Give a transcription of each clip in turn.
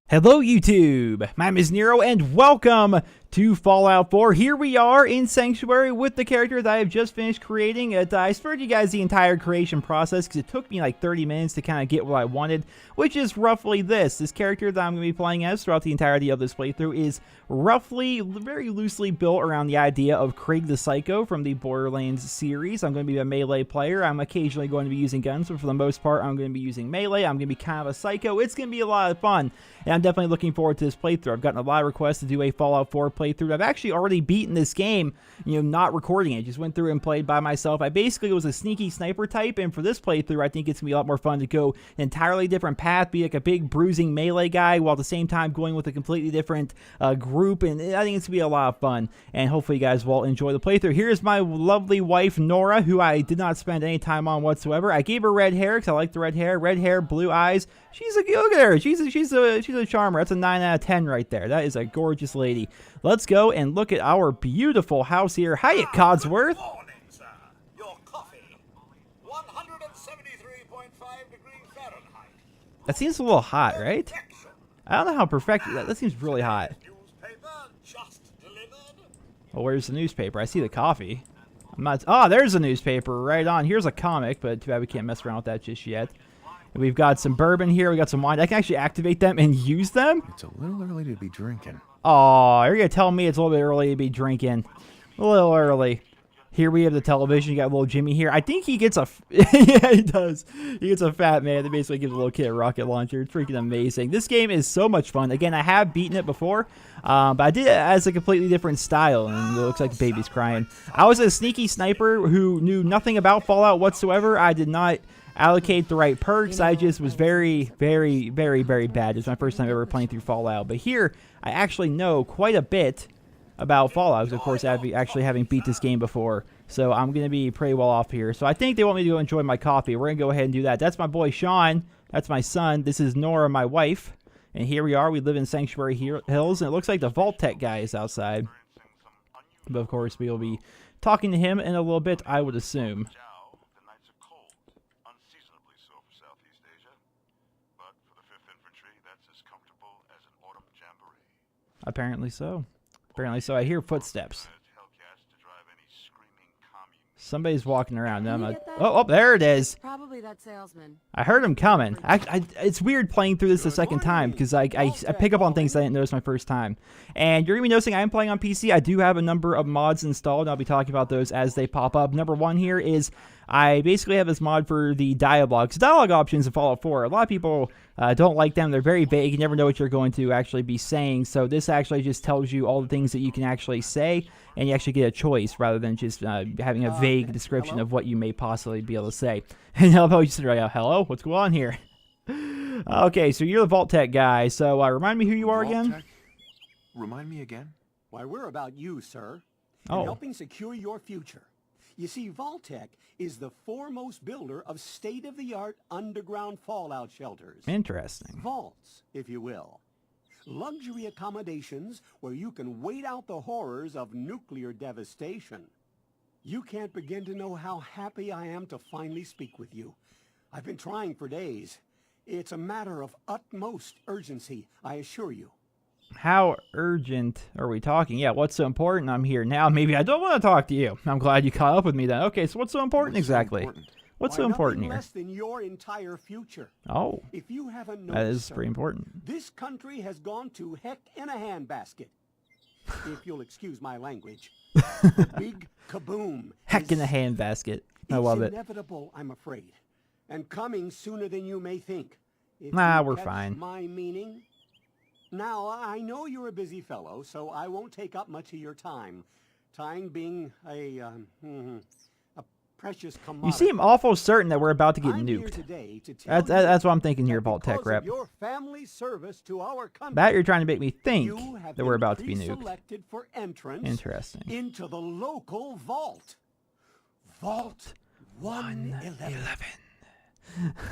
Hello YouTube, my name is Nero and welcome to Fallout 4. Here we are in Sanctuary with the character that I have just finished creating. I spared you guys the entire creation process because it took me like 30 minutes to kind of get what I wanted, which is roughly this. This character that I'm going to be playing as throughout the entirety of this playthrough is roughly, very loosely built around the idea of Craig the Psycho from the Borderlands series. I'm going to be a melee player. I'm occasionally going to be using guns, but for the most part I'm going to be using melee. I'm going to be kind of a psycho. It's going to be a lot of fun. And I'm definitely looking forward to this playthrough. I've gotten a lot of requests to do a Fallout 4 playthrough. I've actually already beaten this game, not recording it. Just went through and played by myself. I basically was a sneaky sniper type, and for this playthrough, I think it's going to be a lot more fun to go an entirely different path, be like a big bruising melee guy, while at the same time going with a completely different group, and I think it's going to be a lot of fun, and hopefully you guys will enjoy the playthrough. Here's my lovely wife, Nora, who I did not spend any time on whatsoever. I gave her red hair, because I like the red hair, blue eyes. She's a, look at her, she's a charmer. That's a 9 out of 10 right there. That is a gorgeous lady. Let's go and look at our beautiful house here. Hiya, Codsworth. Good morning, sir. Your coffee, 173.5 degrees Fahrenheit. That seems a little hot, right? I don't know how perfect. That seems really hot. Newspaper just delivered. Well, where's the newspaper? I see the coffee. I'm not. Oh, there's a newspaper right on. Here's a comic, but too bad we can't mess around with that just yet. We've got some bourbon here. We got some wine. I can actually activate them and use them. It's a little early to be drinking. Oh, you're going to tell me it's a little bit early to be drinking. A little early. Here we have the television. You got little Jimmy here. I think he gets a... yeah, he does. He gets a fat man that basically gives a little kid a rocket launcher. It's freaking amazing. This game is so much fun. Again, I have beaten it before, but I did it as a completely different style, and it looks like the baby's crying. I was a sneaky sniper who knew nothing about Fallout whatsoever. I did not allocate the right perks. I just was very, very, very, very bad. It's my first time ever playing through Fallout. But here, I actually know quite a bit about Fallout, of course, actually having beat this game before. So I'm going to be pretty well off here. So I think they want me to go enjoy my coffee. We're going to go ahead and do that. That's my boy Sean. That's my son. This is Nora, my wife. And here we are. We live in Sanctuary Hills. And it looks like the Vault Tech guy is outside. But of course, we will be talking to him in a little bit, I would assume. Apparently so. Apparently so. I hear footsteps. Somebody's walking around. Oh, there it is. Probably that salesman. I heard him coming. It's weird playing through this the second time because I pick up on things I didn't notice my first time. And you're going to be noticing I am playing on PC. I do have a number of mods installed, and I'll be talking about those as they pop up. Number one here is I basically have this mod for the dialogue. So dialogue options in Fallout 4, a lot of people don't like them. They're very vague. You never know what you're going to actually be saying. So this actually just tells you all the things that you can actually say, and you actually get a choice rather than just having a vague description of what you may possibly be able to say. And how about you sit right out, hello, what's going on here? Okay, so you're the Vault Tech guy. So remind me who you are again? Tech? Remind me again? Why, we're about you, sir. Oh. And helping secure your future. You see, Vault-Tec is the foremost builder of state-of-the-art underground fallout shelters. Interesting. Vaults, if you will. Luxury accommodations where you can wait out the horrors of nuclear devastation. You can't begin to know how happy I am to finally speak with you. I've been trying for days. It's a matter of utmost urgency, I assure you. How urgent are we talking? Yeah, what's so important? I'm here now. Maybe I don't want to talk to you. I'm glad you caught up with me then. Okay, so what's so important exactly? What's so important here? Less than your entire future. Oh, if you haven't noticed, that is sir, pretty important. This country has gone to heck in a handbasket. If you'll excuse my language. Big kaboom. Heck in a handbasket. I love it. It's inevitable, I'm afraid, and coming sooner than you may think. If Nah, you we're catch fine. My meaning. Now, I know you're a busy fellow, so I won't take up much of your time. Time being a precious commodity. You seem awful certain that we're about to get I'm here nuked. today to tell That's what I'm thinking here, that Vault Tech because rep. of your family service to our country, That you're trying to make me think you have that we're been about to be nuked. pre-selected for entrance Interesting. into the local vault. Vault 111.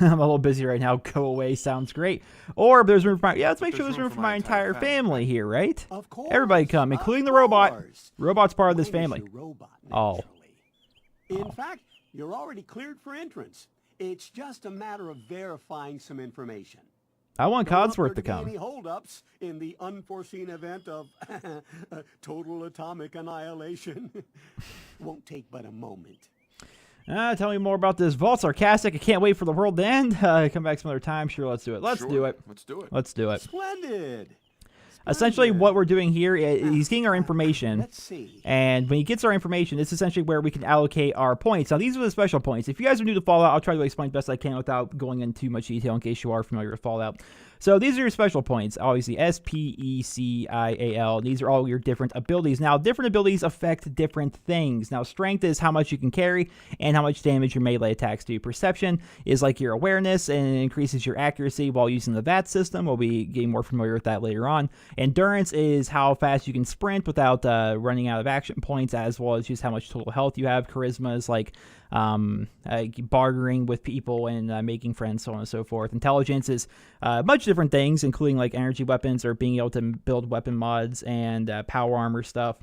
I'm a little busy right now. Go away sounds great. Or there's room for my... Yeah, let's make sure there's room for my entire family here, right? Of course. Everybody come, including the robot. Robot's part of this family. Robot, Oh. In fact, you're already cleared for entrance. It's just a matter of verifying some information. I want Don't want Codsworth there to be come. Any holdups in the unforeseen event of total atomic annihilation? Won't take but a moment. Tell me more about this vault. Sarcastic. I can't wait for the world to end. Come back some other time. Sure, let's do it. Let's do it. Let's do it. Let's do it. Splendid. Essentially, what we're doing here is he's getting our information. Let's see. And when he gets our information, this is essentially where we can allocate our points. Now, these are the special points. If you guys are new to Fallout, I'll try to explain best I can without going into too much detail in case you are familiar with Fallout. So these are your special points, obviously SPECIAL. These are all your different abilities. Now, different abilities affect different things. Now, strength is how much you can carry and how much damage your melee attacks do. Perception is like your awareness and it increases your accuracy while using the VAT system. We'll be getting more familiar with that later on. Endurance is how fast you can sprint without running out of action points, as well as just how much total health you have. Charisma is like bartering with people and making friends, so on and so forth. Intelligence is much different things, including like energy weapons or being able to build weapon mods and power armor stuff.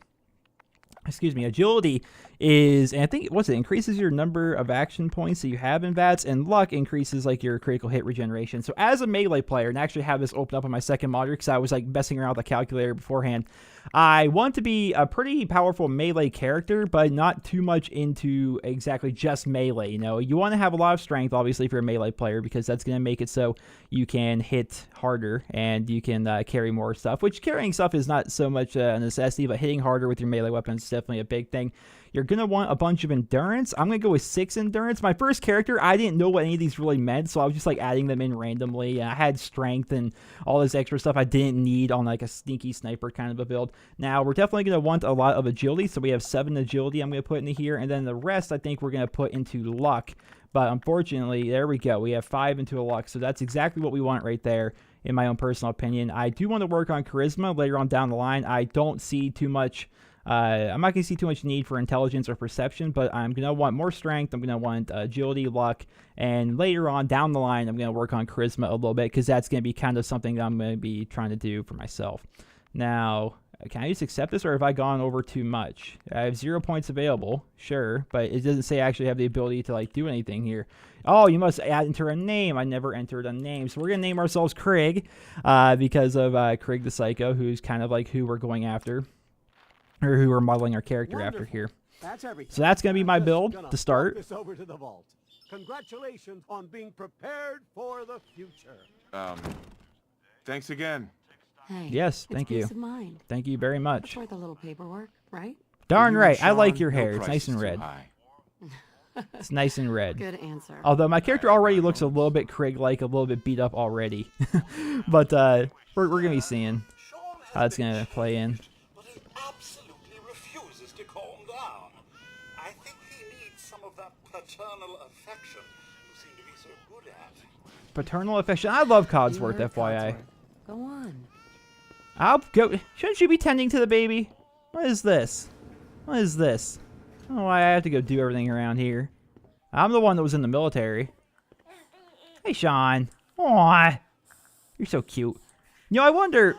Excuse me. Agility is, and I think, what's it, increases your number of action points that you have in VATS, and luck increases like your critical hit regeneration. So as a melee player, and actually have this open up on my second monitor because I was like messing around with the calculator beforehand, I want to be a pretty powerful melee character, but not too much into exactly just melee. You know, you want to have a lot of strength, obviously, if you're a melee player, because that's going to make it so you can hit harder and you can carry more stuff, which carrying stuff is not so much a necessity, but hitting harder with your melee weapons is definitely a big thing. You're going to want a bunch of endurance. I'm going to go with 6 endurance. My first character, I didn't know what any of these really meant, so I was just like adding them in randomly. And I had strength and all this extra stuff I didn't need on like a sneaky sniper kind of a build. Now, we're definitely going to want a lot of agility, so we have 7 agility I'm going to put into here, and then the rest I think we're going to put into luck. But unfortunately, there we go. We have 5 into a luck, so that's exactly what we want right there, in my own personal opinion. I do want to work on charisma later on down the line. I don't see too much... I'm not going to see too much need for intelligence or perception, but I'm going to want more strength. I'm going to want agility, luck, and later on down the line, I'm going to work on charisma a little bit because that's going to be kind of something that I'm going to be trying to do for myself. Now, can I just accept this, or have I gone over too much? I have 0 points available, sure, but it doesn't say I actually have the ability to like do anything here. Oh, you must enter a name. I never entered a name, so we're going to name ourselves Craig because of Craig the Psycho, who's kind of like who we're going after. Or who we're modeling our character Wonderful. after here. That's everything. So that's going to be my build Gonna to start. walk this over to the vault. Congratulations on being prepared for the future. Thanks again. Hey, Yes, it's thank you. peace of mind. Thank you very much. It's worth a little paperwork, right? Darn You right. and I like Sean, your no hair. It's price nice is and too red. high. It's nice and red. Good answer. Although my character already looks a little bit Craig-like, a little bit beat up already. But we're going to be seeing Sean has how it's been going to play in. changed, but he absolutely refuses to calm down. I think he needs some of that paternal affection you seem to be so good at. Paternal affection. I love You Codsworth, heard FYI. Codsworth. Go on. I'll go. Shouldn't you be tending to the baby? What is this? What is this? I don't know why I have to go do everything around here. I'm the one that was in the military. Hey, Sean. Aw. You're so cute. You know, I wonder,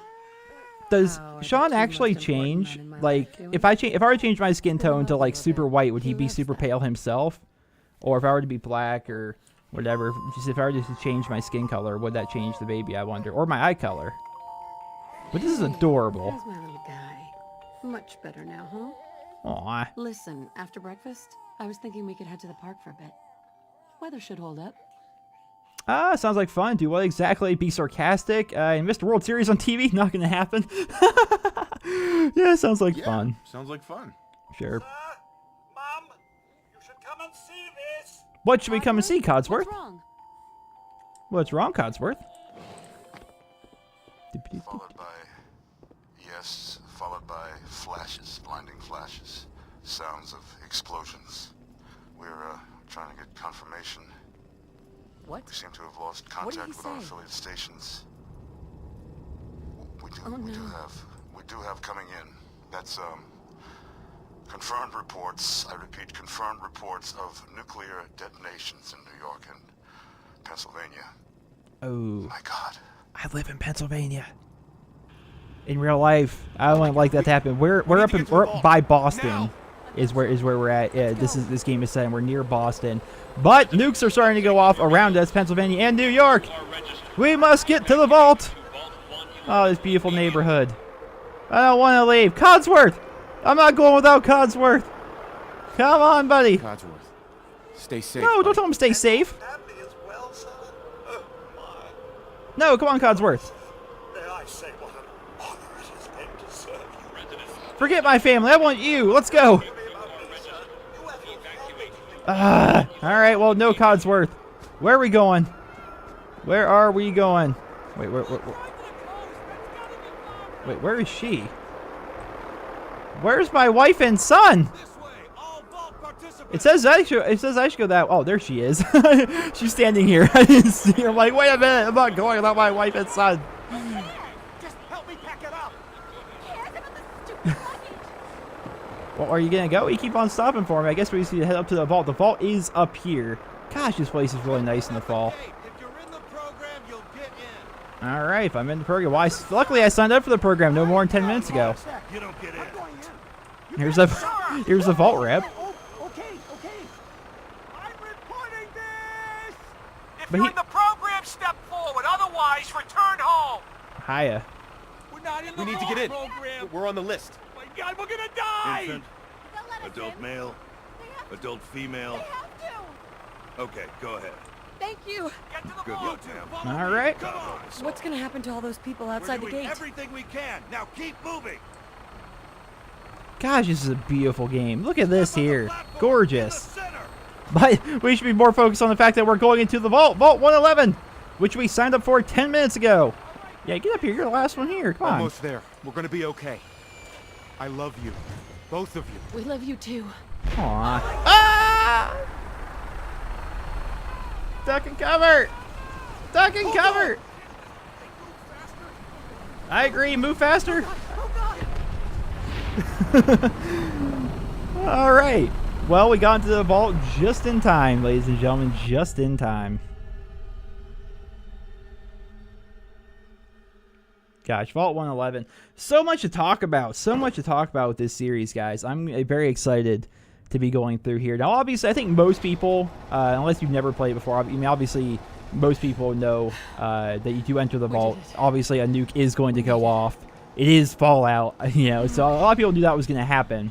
does Wow, are the Sean two actually most important change? men in my Like, life doing? if I were to change my skin tone to like Little super bit. white, would he He be loves super that. pale himself? Or if I were to be black or whatever, just if I were to change my skin color, would that change the baby, I wonder? Or my eye color? But this is adorable. There's my little guy. Much better now, huh? Aw. Listen, after breakfast, I was thinking we could head to the park for a bit. Weather should hold up. Sounds like fun. Do what exactly? Be sarcastic? And Mr. World Series on TV? Not gonna happen. Yeah, sounds like fun. Sounds like fun. Sure. Mom, you should come and see this. What should we come and see, Codsworth? What's wrong? What's wrong, Codsworth? Followed by yes, followed by flashes, blinding flashes, sounds of explosions. We're trying to get confirmation. What? We seem to have lost What did contact he with our say? affiliate stations. We do, Oh, we no. do have coming in. That's confirmed reports. I repeat, confirmed reports of nuclear detonations in New York and Pennsylvania. Oh, My God. I live in Pennsylvania. In real life, I wouldn't like that to happen. We're up by Boston. Is where we're at. Yeah, this game is set, and we're near Boston. But nukes are starting to go off around us, Pennsylvania and New York. We must get to the vault. Oh, this beautiful neighborhood. I don't want to leave. Codsworth! I'm not going without Codsworth. Come on, buddy. Codsworth, stay safe. No, don't tell him to stay safe. Happy as well, son? Oh, my. No, come on, Codsworth. May I say what an honor it has been to serve you. Forget my family. I want you. Let's go. You have your family. Alright, well, no Codsworth. Where are we going? Where are we going? Wait, wait, where is she? Where's my wife and son? It says I should go that. Oh, there she is. She's standing here. I didn't see her. I'm like, wait a minute. I'm not going without my wife and son. Just help me pack it up. Well, are you gonna go? You keep on stopping for me. I guess we just need to head up to the vault. The vault is up here. Gosh, this place is really nice in the fall. If you're in the program, you'll get in. All right, if I'm in the program. Well, luckily I signed up for the program no more than 10 minutes ago. You don't get in. Here's the vault rep. Okay. I'm reporting this. If But you're he- in the program, step forward. Otherwise, return home. Hiya. We're not in the We need to get in. program. We're on the list. Oh my God, we're gonna die. Infant, adult male, adult female. Okay, go ahead. Thank you. Get to the Good vault. luck, ma'am. All right. Come on. What's gonna happen to all those people outside the We're doing gate? everything we can. Now keep moving. Gosh, this is a beautiful game. Look at this here. Gorgeous. In the center. But we should be more focused on the fact that we're going into the vault. Vault 111, which we signed up for 10 minutes ago. Yeah, get up here. You're the last one here. Come on. Almost there. We're gonna be okay. I love you. Both of you. We love you too. Aw. Ah! Duck and cover. Duck and cover. I agree. Move faster. All right. Well, we got into the vault just in time, ladies and gentlemen. Just in time. Gosh, Vault 111. So much to talk about. So much to talk about with this series, guys. I'm very excited to be going through here. Now, obviously, I think most people, unless you've never played before, I mean, obviously, most people know that you do enter the vault. Obviously, a nuke is going to go off. It is Fallout, you know, so a lot of people knew that was going to happen.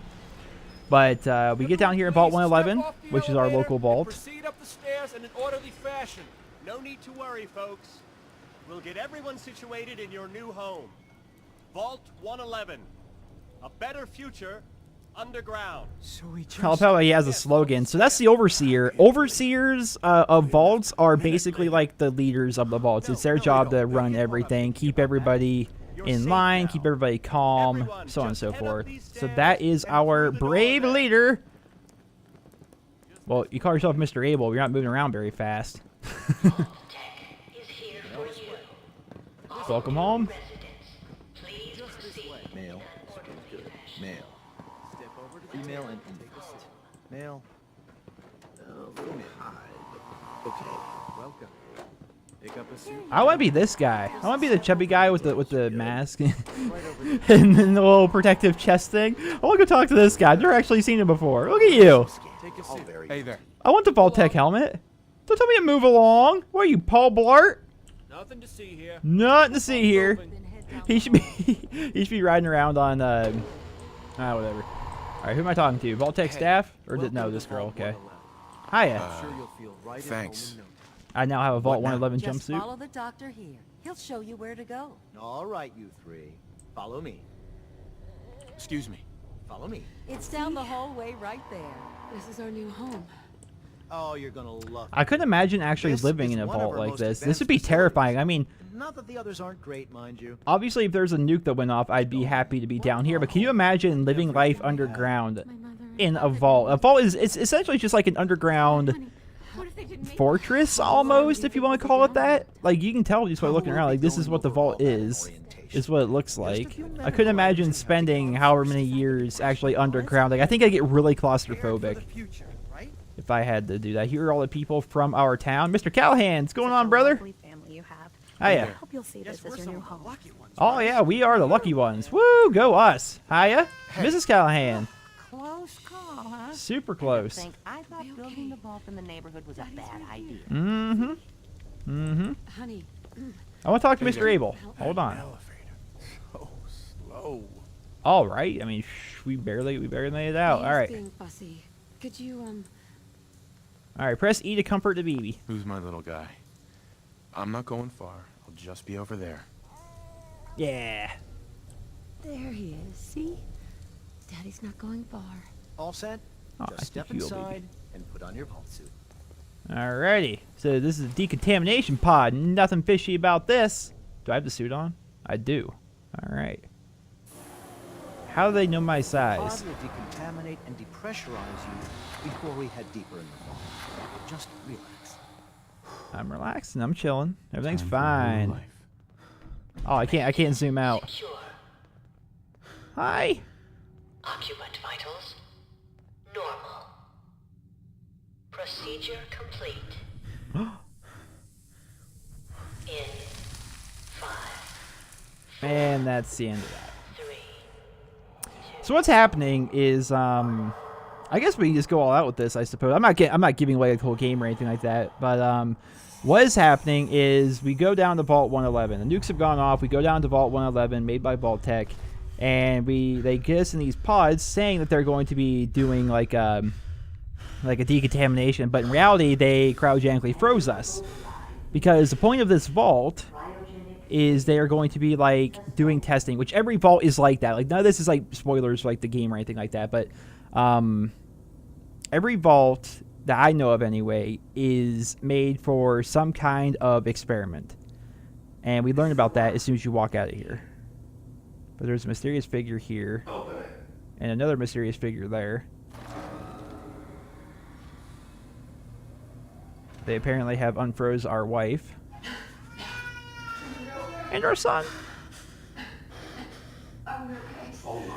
But we get down here in Vault 111, which is our local vault. Proceed up the stairs in an orderly fashion. No need to worry, folks. We'll get everyone situated in your new home. Vault 111. A better future underground. I love how he has a slogan. So that's the Overseer. Overseers of vaults are basically like the leaders of the vaults. It's their job to run everything, keep everybody in line, keep everybody calm, so on and so forth. So that is our brave leader. Well, you call yourself Mr. Abel. You're not moving around very fast. Welcome home. Male. Male. Female and infant. Male. Female. Okay. Welcome. Pick up a suit. I want to be this guy. I want to be the chubby guy with the mask and then the little protective chest thing. I want to go talk to this guy. I've never actually seen him before. Look at you. Take a suit. Hey there. I want the Vault-Tec helmet. Don't tell me to move along. What are you, Paul Blart? Nothing to see here. Nothing to see here. He should be riding around on whatever. All right, who am I talking to? Vault-Tec staff or no, this girl? Okay. Hiya. Sure you'll feel right at Thanks. home in no I now have a Vault What now? 111 Just jumpsuit. follow the doctor here. He'll show you where to go. All right, you three. Follow me. Excuse me. Follow me. It's down the hallway right there. This is our new home. Oh, you're gonna love it. I couldn't imagine actually This living is in a one of vault our like most this. This advanced would be terrifying. I mean, Not that the others aren't great, mind you. obviously, if there's a nuke that went off, I'd be happy to be down here. But can you imagine living life underground in a vault? A vault it's essentially just like an underground fortress, almost, if you want to call it that. Like, you can tell just by looking around. Like, this is what the vault is what it looks like. I couldn't imagine spending however many years actually underground. Like, I think I'd get really claustrophobic if I had to do that. Here are all the people from our town. Mr. Callahan, what's going on, brother? Family you have. Hiya. Hope you'll see this as your new home. Oh, yeah, we are the lucky ones. Woo, go us. Hiya. Mrs. Callahan. Close call, huh? Super close. I thought building the vault in the neighborhood was a bad idea. Mm-hmm. Mm-hmm. Honey, I want to talk to Mr. Abel. Hold on. So slow. All right. I mean, we barely made it out. All right. Being fussy. Could you All right. Press E to comfort the baby. Who's my little guy? I'm not going far. I'll just be over there. Yeah. There he is. See? Daddy's not going far. All set? Oh, I Just step think you will, inside baby. and put on your vault suit. Alrighty. So this is a decontamination pod. Nothing fishy about this. Do I have the suit on? I do. Alright. How do they know my The size? pod will decontaminate and depressurize you before we head deeper in the vault. Just relax. I'm relaxing. I'm chilling. Everything's Time for a new fine. life. Oh, I can't zoom out. Secure. Hi. Occupant vitals normal. Procedure complete. In 5. And that's the end of that. 3. So what's happening is, I guess we can just go all out with this, I suppose. I'm not giving away the whole game or anything like that. But what is happening is we go down to Vault 111. The nukes have gone off. We go down to Vault 111, made by Vault Tech, and they get us in these pods, saying that they're going to be doing like a decontamination. But in reality, they cryogenically froze us, because the point of this vault is they are going to be like doing testing, which every vault is like that. Like none of this is like spoilers for, like the game or anything like that, but every vault that I know of anyway is made for some kind of experiment, and we learn about that as soon as you walk out of here. But there's a mysterious figure here and another mysterious figure there. They apparently have unfroze our wife and our son. Almost.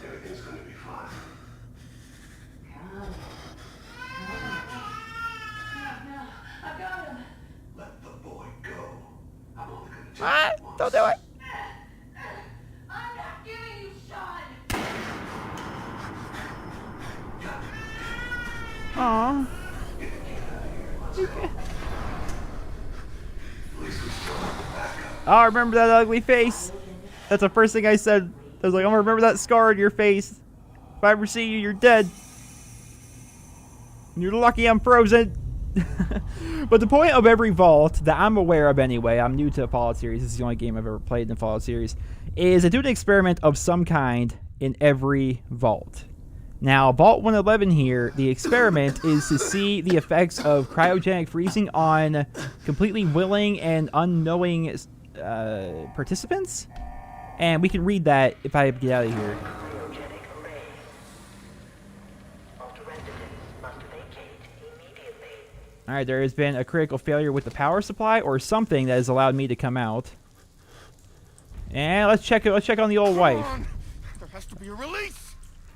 Everything's gonna be fine. Let the boy go. I'm only gonna take What? it once. Don't do it. I'm not giving you Sean. Aww. Oh, I remember that ugly face. That's the first thing I said. I was like, I'm gonna remember that scar on your face. If I ever see you, you're dead. You're lucky I'm frozen. But the point of every vault that I'm aware of anyway, I'm new to the Fallout series, this is the only game I've ever played in the Fallout series, is they do an experiment of some kind in every vault. Now, Vault 111 here, the experiment is to see the effects of cryogenic freezing on completely willing and unknowing participants. And we can read that if I get out of here. Cryogenic array. Vault residents must vacate immediately. Alright, there has been a critical failure with the power supply or something that has allowed me to come out. And let's check on the old wife. Come on. There has to be a release.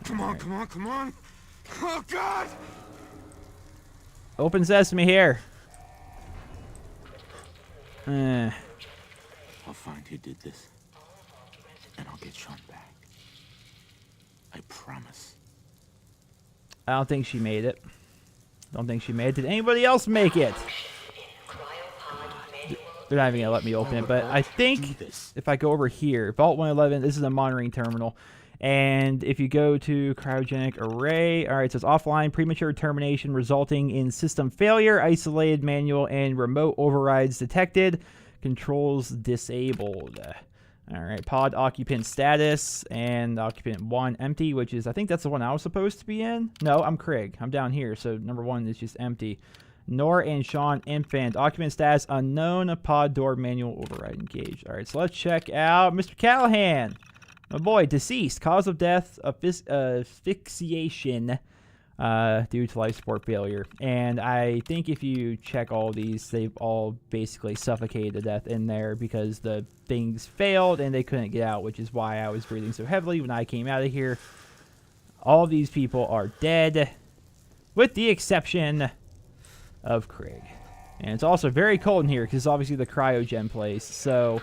Come on, come on, come on. Oh, God! Open sesame here. I'll find who did this. And I'll get Sean back. I promise. I don't think she made it. Did anybody else make it? They're not even going to let me open it, but I think if I go over here, Vault 111, this is a monitoring terminal. And if you go to cryogenic array, all right, it says offline premature termination resulting in system failure, isolated manual and remote overrides detected, controls disabled. All right, pod occupant status and occupant 1 empty, which is, I think that's the one I was supposed to be in. No, I'm Craig. I'm down here, so number 1 is just empty. Nor and Sean infant. Occupant status unknown. Pod door manual override engaged. All right, so let's check out Mr. Callahan. My boy, deceased. Cause of death, asphyxiation due to life support failure. And I think if you check all these, they've all basically suffocated to death in there because the things failed and they couldn't get out, which is why I was breathing so heavily when I came out of here. All these people are dead, with the exception of Craig. And it's also very cold in here because it's obviously the cryogen place. So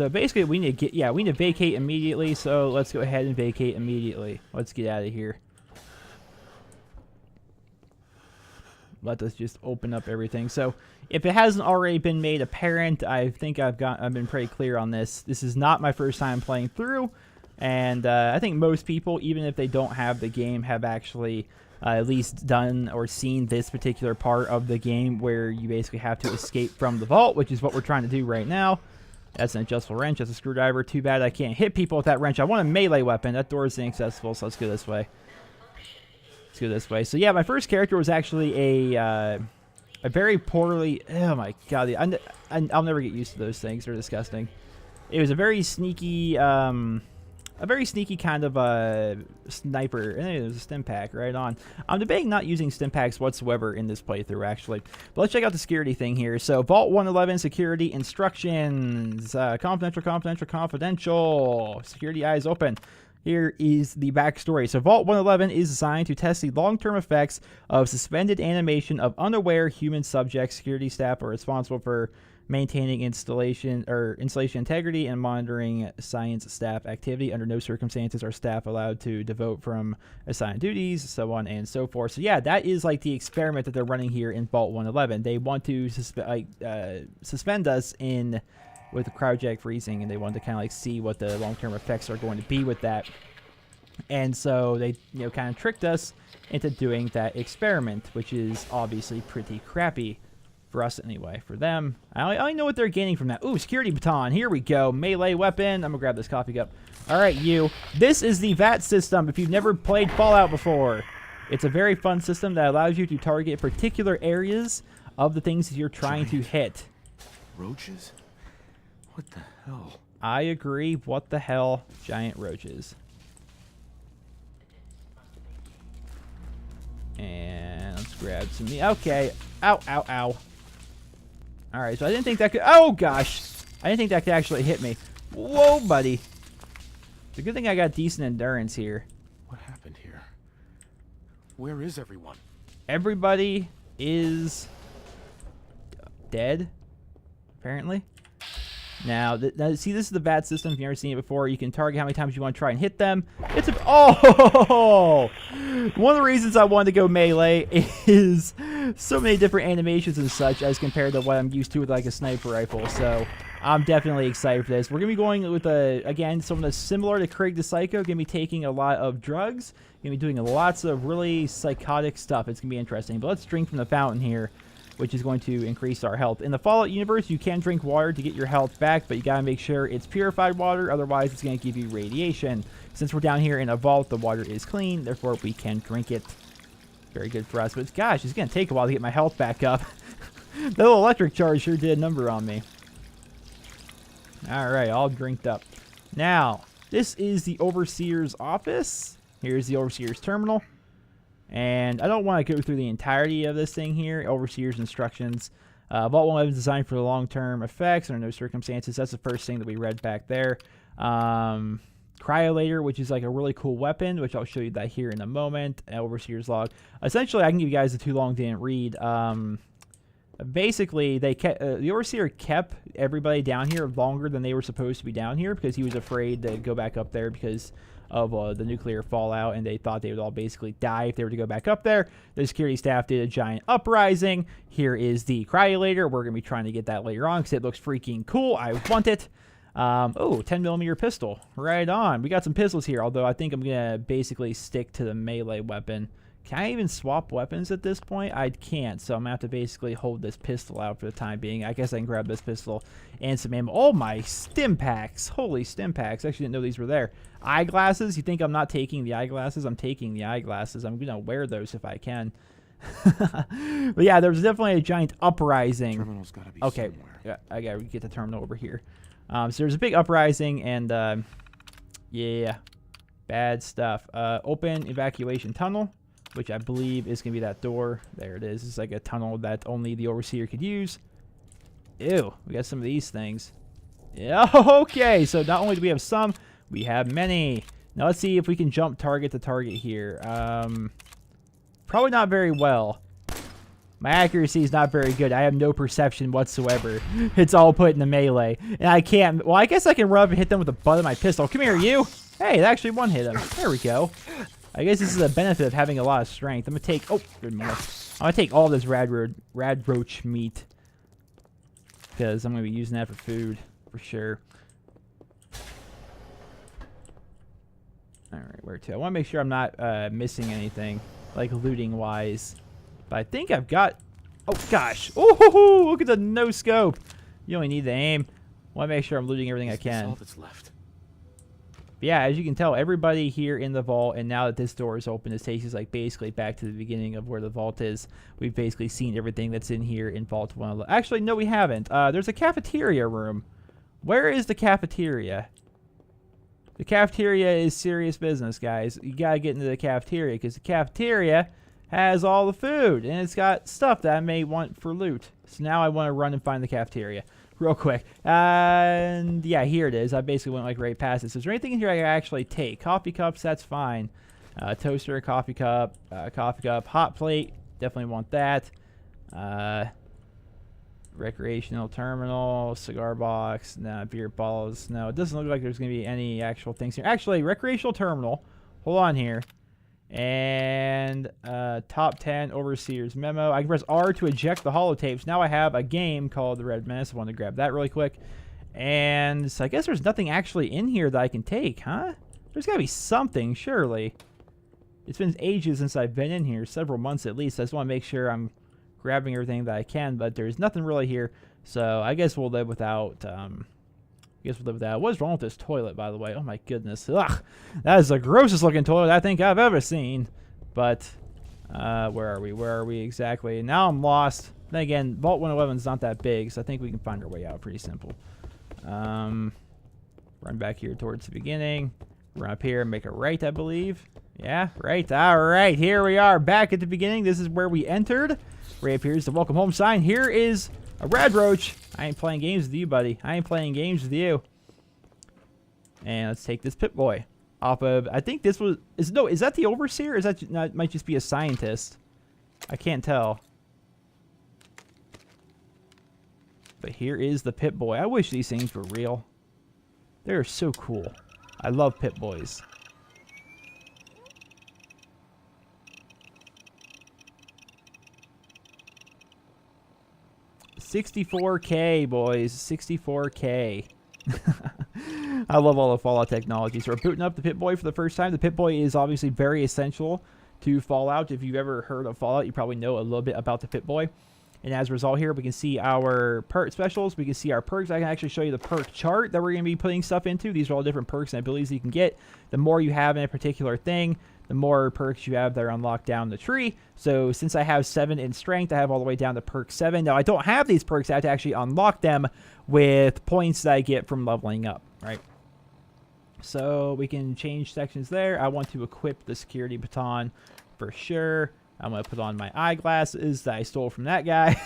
basically we need to vacate immediately. So let's go ahead and vacate immediately. Let's get out of here. let us just open up everything. So if it hasn't already been made apparent, I think I've been pretty clear on this. This is not my first time playing through, and I think most people, even if they don't have the game, have actually at least done or seen this particular part of the game where you basically have to escape from the vault, which is what we're trying to do right now. That's an adjustable wrench. That's a screwdriver. Too bad I can't hit people with that wrench. I want a melee weapon. That door is inaccessible, so let's go this way. Let's go this way. So yeah, my first character was actually a very poorly... Oh my god. I'll never get used to those things. They're disgusting. It was a very sneaky... a very sneaky kind of sniper. And it was a stim pack right on. I'm debating not using stim packs whatsoever in this playthrough, actually. But let's check out the security thing here. So, Vault 111 security instructions. Confidential, confidential, confidential. Security eyes open. Here is the backstory. So, Vault 111 is designed to test the long-term effects of suspended animation of unaware human subjects. Security staff are responsible for maintaining installation integrity and monitoring science staff activity. Under no circumstances are staff allowed to devote from assigned duties, so on and so forth. So yeah, that is like the experiment that they're running here in Vault 111. They want to suspend us in with the cryogenic freezing, and they want to kind of like see what the long-term effects are going to be with that. And so they, kind of tricked us into doing that experiment, which is obviously pretty crappy. For us, anyway. For them, I only know what they're gaining from that. Ooh, security baton. Here we go. Melee weapon. I'm gonna grab this coffee cup. All right, you. This is the VAT system. If you've never played Fallout before, it's a very fun system that allows you to target particular areas of the things that you're trying to hit. Roaches? What the hell? I agree. What the hell? Giant roaches. And let's grab some meat. Okay. Ow, ow, ow. Alright, so I didn't think that could... Oh, gosh. I didn't think that could actually hit me. Whoa, buddy. It's a good thing I got decent endurance here. What happened here? Where is everyone? Everybody is dead, apparently. Now, see, this is the VAT system. If you've never seen it before, you can target how many times you want to try and hit them. It's a... Oh! One of the reasons I wanted to go melee is so many different animations and such as compared to what I'm used to with like a sniper rifle. So I'm definitely excited for this. We're going to be going with, again, something that's similar to Craig the Psycho. Going to be taking a lot of drugs. Going to be doing lots of really psychotic stuff. It's going to be interesting. But let's drink from the fountain here, which is going to increase our health. In the Fallout universe, you can drink water to get your health back, but you gotta make sure it's purified water, otherwise it's gonna give you radiation. Since we're down here in a vault, the water is clean, therefore we can drink it. Very good for us, but gosh, it's gonna take a while to get my health back up. That little electric charge sure did a number on me. Alright, all drinked up. Now, this is the Overseer's office. Here's the Overseer's terminal. And I don't want to go through the entirety of this thing here. Overseer's instructions. Vault 111 is designed for the long-term effects under no circumstances. That's the first thing that we read back there. Cryolator, which is like a really cool weapon, which I'll show you that here in a moment. Overseer's log. Essentially, I can give you guys the too long didn't read. Basically, they kept, the Overseer kept everybody down here longer than they were supposed to be down here because he was afraid to go back up there because of the nuclear fallout, and they thought they would all basically die if they were to go back up there. The security staff did a giant uprising. Here is the cryolator. We're going to be trying to get that later on because it looks freaking cool. I want it. Oh, 10mm pistol. Right on. We got some pistols here, although I think I'm going to basically stick to the melee weapon. Can I even swap weapons at this point? I can't, so I'm going to have to basically hold this pistol out for the time being. I guess I can grab this pistol and some ammo. Oh, my stim packs. Holy stim packs. I actually didn't know these were there. Eyeglasses. You think I'm not taking the eyeglasses? I'm taking the eyeglasses. I'm going to wear those if I can. But yeah, there was definitely a giant uprising. Terminal's gotta be okay, somewhere. yeah, I got to get the terminal over here. So there's a big uprising, and yeah, bad stuff. Open evacuation tunnel, which I believe is going to be that door. There it is. It's like a tunnel that only the Overseer could use. Ew, we got some of these things. Yeah, okay, so not only do we have some, we have many. Now let's see if we can jump target to target here. Probably not very well. My accuracy is not very good. I have no perception whatsoever. It's all put in the melee. And I can't... Well, I guess I can run up and hit them with the butt of my pistol. Come here, you! Hey, it actually one hit him. There we go. I guess this is a benefit of having a lot of strength. I'm going to take... Oh, good enough. I'm going to take all this radroach meat. Because I'm going to be using that for food. For sure. Alright, where to? I want to make sure I'm not missing anything. Like looting-wise. But I think I've got... Oh, gosh. Oh, look at the no-scope. You only need the aim. I want to make sure I'm looting everything I can. That's all that's left. But yeah, as you can tell, everybody here in the vault, and now that this door is open, it takes us like basically back to the beginning of where the vault is. We've basically seen everything that's in here in Vault 1. Actually, no, we haven't. There's a cafeteria room. Where is the cafeteria? The cafeteria is serious business, guys. You gotta get into the cafeteria, because the cafeteria has all the food, and it's got stuff that I may want for loot. So now I want to run and find the cafeteria. Real quick. And yeah, here it is. I basically went like right past it. So is there anything in here I can actually take? Coffee cups, that's fine. Toaster, coffee cup, hot plate. Definitely want that. Recreational terminal, cigar box, no, beer bottles. No, it doesn't look like there's going to be any actual things here. Actually, recreational terminal. Hold on here. And top 10 overseer's memo. I can press R to eject the holotapes. Now I have a game called The Red Menace. I want to grab that really quick. And so I guess there's nothing actually in here that I can take, huh? There's got to be something, surely. It's been ages since I've been in here, several months at least. I just want to make sure I'm grabbing everything that I can, but there's nothing really here. So I guess we'll live without... What's wrong with this toilet, by the way? Oh my goodness. Ugh. That is the grossest looking toilet I think I've ever seen. But, where are we? Where are we exactly? Now I'm lost. Then again, Vault 111 is not that big, so I think we can find our way out pretty simple. Run back here towards the beginning. Run up here and make a right, I believe. Yeah, right. All right, here we are back at the beginning. This is where we entered. Right up here is the welcome home sign. Here is a radroach. I ain't playing games with you, buddy. I ain't playing games with you. And let's take this Pip-Boy off of... I think this was... Is that the Overseer? Or is that... No, it might just be a scientist. I can't tell. But here is the Pip-Boy. I wish these things were real. They're so cool. I love Pip-Boys. $64K, boys. $64K. I love all the Fallout technology. So we're booting up the Pip-Boy for the first time. The Pip-Boy is obviously very essential to Fallout. If you've ever heard of Fallout, you probably know a little bit about the Pip-Boy. And as a result here, we can see our perk specials. We can see our perks. I can actually show you the perk chart that we're going to be putting stuff into. These are all different perks and abilities you can get. The more you have in a particular thing, the more perks you have that are unlocked down the tree. So since I have 7 in strength, I have all the way down to perk 7. Now, I don't have these perks. I have to actually unlock them with points that I get from leveling up, right? So we can change sections there. I want to equip the security baton for sure. I'm going to put on my eyeglasses that I stole from that guy.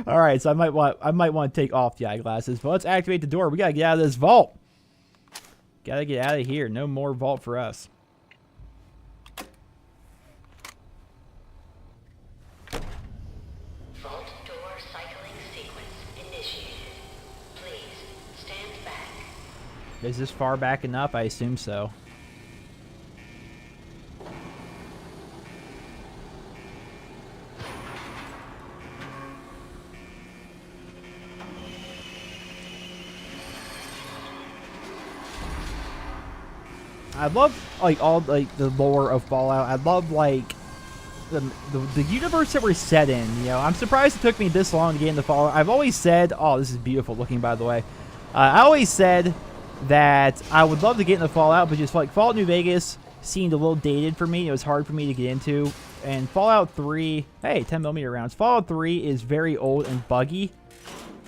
All right, so I might want to take off the eyeglasses, but let's activate the door. We got to get out of this vault. Got to get out of here. No more vault for us. Vault door cycling sequence initiated. Please stand back. Is this far back enough? I assume so. I love like all like the lore of Fallout. I love like the universe that we're set in. You know, I'm surprised it took me this long to get into Fallout. I've always said, oh, this is beautiful looking, by the way. I always said that I would love to get into Fallout, but just like Fallout New Vegas seemed a little dated for me. It was hard for me to get into. And Fallout 3, hey, 10mm rounds. Fallout 3 is very old and buggy.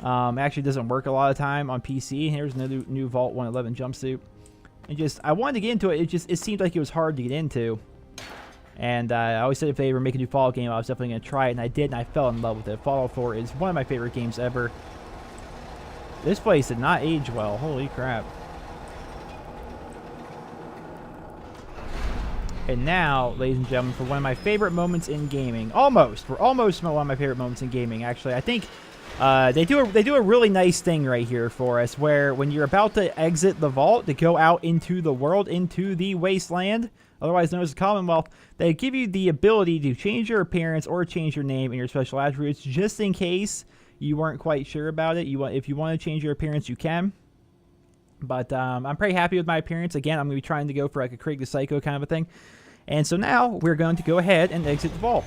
Actually doesn't work a lot of the time on PC. Here's another new Vault 111 jumpsuit. And just, I wanted to get into it. It seemed like it was hard to get into. And I always said if they ever make a new Fallout game, I was definitely going to try it. And I did, and I fell in love with it. Fallout 4 is one of my favorite games ever. This place did not age well. Holy crap. And now, ladies and gentlemen, for one of my favorite moments in gaming. Almost. We're almost one of my favorite moments in gaming, actually. I think they do a really nice thing right here for us, where when you're about to exit the vault to go out into the world, into the wasteland, otherwise known as the Commonwealth, they give you the ability to change your appearance or change your name and your special attributes, just in case you weren't quite sure about it. If you want to change your appearance, you can. But I'm pretty happy with my appearance. Again, I'm going to be trying to go for like a Craig the Psycho kind of a thing. And so now we're going to go ahead and exit the vault.